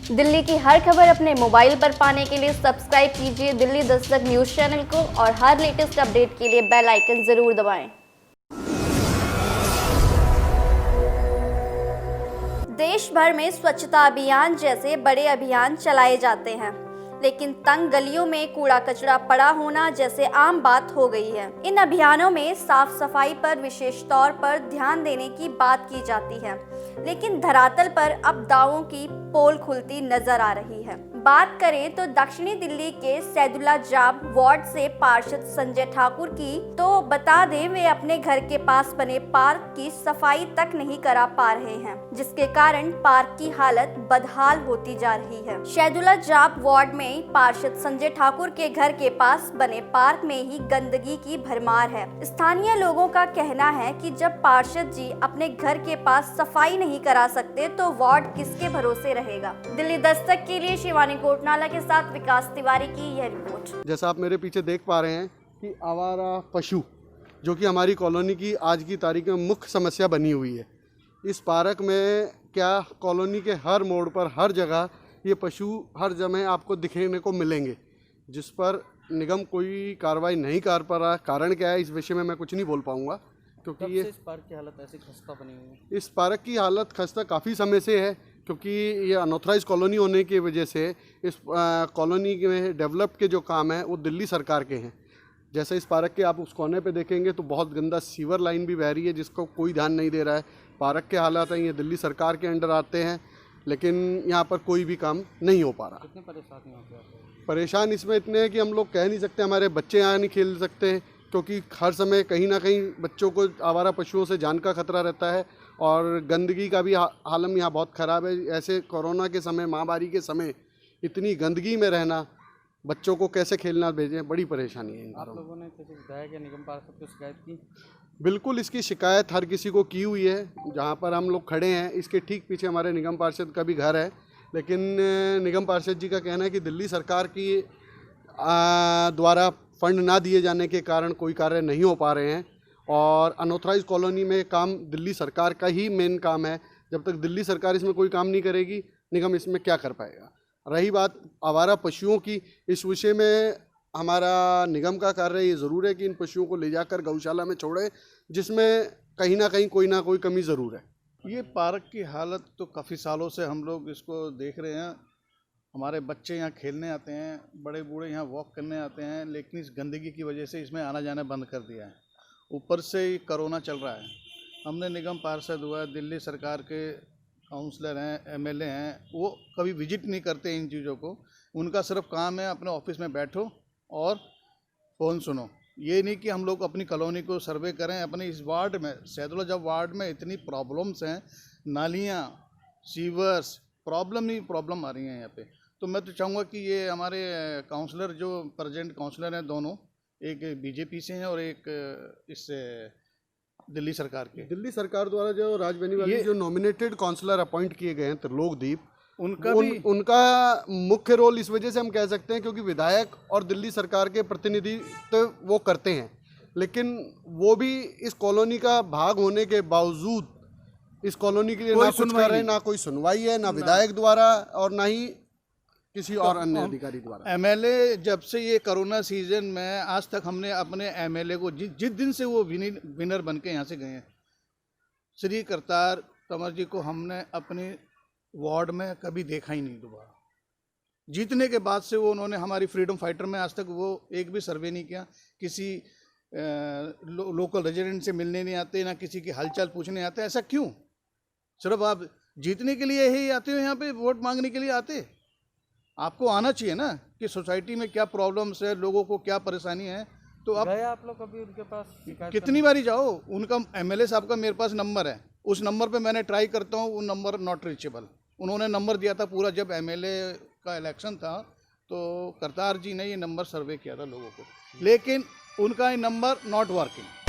दिल्ली की हर खबर अपने मोबाइल पर पाने के लिए सब्सक्राइब कीजिए दिल्ली दस्तक न्यूज चैनल को और हर लेटेस्ट अपडेट के लिए बेल आइकन जरूर दबाएं। देश भर में स्वच्छता अभियान जैसे बड़े अभियान चलाए जाते हैं, लेकिन तंग गलियों में कूड़ा कचरा पड़ा होना जैसे आम बात हो गई है। इन अभियानों में साफ सफाई पर विशेष तौर पर ध्यान देने की बात की जाती है, लेकिन धरातल पर अब दावों की पोल खुलती नजर आ रही है। बात करें तो दक्षिणी दिल्ली के सैदुल्ला जाब वार्ड से पार्षद संजय ठाकुर की, तो बता दें वे अपने घर के पास बने पार्क की सफाई तक नहीं करा पा रहे हैं, जिसके कारण पार्क की हालत बदहाल होती जा रही है। सैदुल्ला जाब वार्ड में पार्षद संजय ठाकुर के घर के पास बने पार्क में ही गंदगी की भरमार है। स्थानीय लोगों का कहना है कि जब पार्षद जी अपने घर के पास सफाई नहीं करा सकते तो वार्ड किसके भरोसे रहेगा। दिल्ली दस्तक के लिए शिवानी कोटनाला के साथ विकास तिवारी की यह रिपोर्ट। जैसा आप मेरे पीछे देख पा रहे हैं कि आवारा पशु जो कि हमारी कॉलोनी की आज की तारीख में मुख्य समस्या बनी हुई है। इस पार्क में क्या कॉलोनी के हर मोड़ पर हर जगह ये पशु हर जगह आपको दिखने को मिलेंगे, जिस पर निगम कोई कार्रवाई नहीं कर पा रहा। कारण क्या है इस विषय में मैं कुछ नहीं बोल पाऊँगा, क्योंकि ये इस पार्क की हालत ऐसी खस्ता बनी हुई है। इस पार्क की हालत खस्ता काफ़ी समय से है, क्योंकि ये अनऑथराइज कॉलोनी होने की वजह से इस कॉलोनी में डेवलप के जो काम है वो दिल्ली सरकार के हैं। जैसे इस पार्क के आप उस कोने पे देखेंगे तो बहुत गंदा सीवर लाइन भी बह रही है, जिसको कोई ध्यान नहीं दे रहा है। पार्क के हालात हैं ये दिल्ली सरकार के अंडर आते हैं, लेकिन यहाँ पर कोई भी काम नहीं हो पा रहा। कितने परेशान होते हैं? परेशान इसमें इतने हैं कि हम लोग कह नहीं सकते, हमारे बच्चे यहाँ नहीं खेल सकते, क्योंकि हर समय कहीं ना कहीं बच्चों को आवारा पशुओं से जान का खतरा रहता है। और गंदगी का भी हालत यहाँ बहुत ख़राब है। ऐसे कोरोना के समय, महामारी के समय इतनी गंदगी में रहना, बच्चों को कैसे खेलना भेजें, बड़ी परेशानी है। आप लोगों ने किसी विधायक या निगम पार्षद को शिकायत की? बिल्कुल, इसकी शिकायत हर किसी को की हुई है। जहाँ पर हम लोग खड़े हैं इसके ठीक पीछे हमारे निगम पार्षद का भी घर है, लेकिन निगम पार्षद जी का कहना है कि दिल्ली सरकार की द्वारा फंड ना दिए जाने के कारण कोई कार्य नहीं हो पा रहे हैं। और अनऑथराइज कॉलोनी में काम दिल्ली सरकार का ही मेन काम है। जब तक दिल्ली सरकार इसमें कोई काम नहीं करेगी, निगम इसमें क्या कर पाएगा। रही बात आवारा पशुओं की, इस विषय में हमारा निगम का कार्य ये ज़रूर है कि इन पशुओं को ले जाकर गौशाला में छोड़े, जिसमें कहीं ना कोई कमी ज़रूर है। ये पार्क की हालत तो काफ़ी सालों से हम लोग इसको देख रहे हैं। हमारे बच्चे यहाँ खेलने आते हैं, बड़े बूढ़े यहाँ वॉक करने आते हैं, लेकिन इस गंदगी की वजह से इसमें आना जाना बंद कर दिया है। ऊपर से ही कोरोना चल रहा है। हमने निगम पार्षद हुआ, दिल्ली सरकार के काउंसलर हैं, एमएलए हैं, वो कभी विजिट नहीं करते इन चीज़ों को। उनका सिर्फ काम है अपने ऑफिस में बैठो और फ़ोन सुनो। ये नहीं कि हम लोग अपनी कॉलोनी को सर्वे करें। अपने इस वार्ड में, सैदुल्ला जाब वार्ड में इतनी प्रॉब्लम्स हैं, नालियाँ, सीवर्स, प्रॉब्लम आ रही हैं यहाँ पे। तो मैं तो चाहूँगा कि ये हमारे काउंसलर जो प्रेजेंट काउंसलर हैं दोनों, एक बीजेपी से हैं और एक इससे दिल्ली सरकार के, दिल्ली सरकार द्वारा जो राजबनी जो नॉमिनेटेड काउंसलर अपॉइंट किए गए हैं त्रिलोकदीप, उनका मुख्य रोल इस वजह से हम कह सकते हैं क्योंकि विधायक और दिल्ली सरकार के प्रतिनिधित्व वो करते हैं, लेकिन वो भी इस कॉलोनी का भाग होने के बावजूद इस कॉलोनी के लिए ना कुछ कर रहे हैं, ना कोई सुनवाई है, ना विधायक द्वारा और ना ही किसी और अन्य अधिकारी द्वारा। एमएलए जब से ये कोरोना सीजन में आज तक हमने अपने एमएलए को जिस दिन से वो विनर बन के यहाँ से गए हैं, श्री करतार तंवर जी को हमने अपने वार्ड में कभी देखा ही नहीं। दोबारा जीतने के बाद से वो उन्होंने हमारी फ्रीडम फाइटर में आज तक वो एक भी सर्वे नहीं किया। किसी लोकल रेजिडेंट से मिलने नहीं आते, ना किसी की हालचाल पूछने आते। ऐसा क्यों? सिर्फ आप जीतने के लिए ही आते हो यहाँ पे, वोट मांगने के लिए आते? आपको आना चाहिए ना कि सोसाइटी में क्या प्रॉब्लम्स है, लोगों को क्या परेशानी है। तो आप लोग कभी उनके पास कितनी बारी जाओ, उनका एमएलए साहब का मेरे पास नंबर है, उस नंबर पे मैंने ट्राई करता हूँ, वो नंबर नॉट रीचेबल। उन्होंने नंबर दिया था पूरा, जब एमएलए का इलेक्शन था तो करतार जी ने ये नंबर सर्वे किया था लोगों को, लेकिन उनका ये नंबर नॉट वर्किंग।